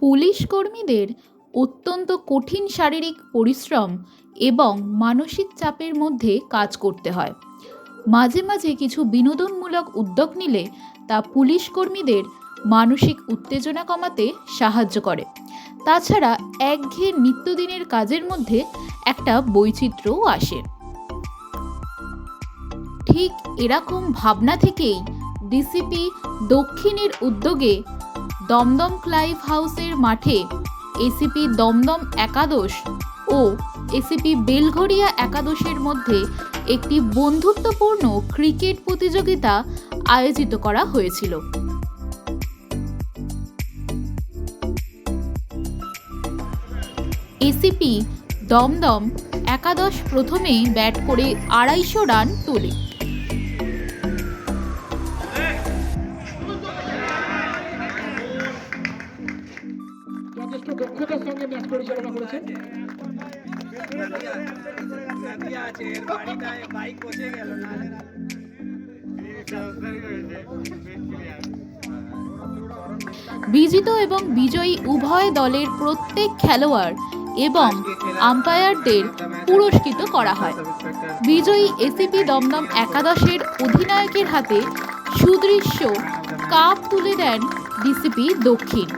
Police কর্মীদের অত্যন্ত কঠিন শারীরিক পরিশ্রম এবং মানসিক চাপের মধ্যে কাজ করতে হয়। মাঝে মাঝে কিছু বিনোদনমূলক উদ্যোগ নিলে তা পুলিশ কর্মীদের মানসিক উত্তেজনা কমাতে সাহায্য করে। তাছাড়া একঘেয়ে নিত্যদিনের কাজের মধ্যে একটা বৈচিত্র্যও আসে। ঠিক এরকম ভাবনা থেকেই ডিসিপি দক্ষিণের উদ্যোগে দমদম ক্লাইভ হাউসের মাঠে এসিপি দমদম একাদশ ও এসিপি বেলঘরিয়া একাদশের মধ্যে একটি বন্ধুত্বপূর্ণ ক্রিকেট প্রতিযোগিতা আয়োজিত করা হয়েছিল। এসিপি দমদম একাদশ প্রথমে ব্যাট করে 250 রান তোলে। যথেষ্ট দক্ষতার সঙ্গে ম্যাচ পরিচালনা করেছেন। বিজিত এবং বিজয়ী উভয় দলের প্রত্যেক খেলোয়াড় এবং আম্পায়ারদের পুরস্কৃত করা হয়। বিজয়ী এসিপি দমদম একাদশের অধিনায়কের হাতে সুদৃশ্য কাপ তুলে দেন ডিসিপি দক্ষিণ।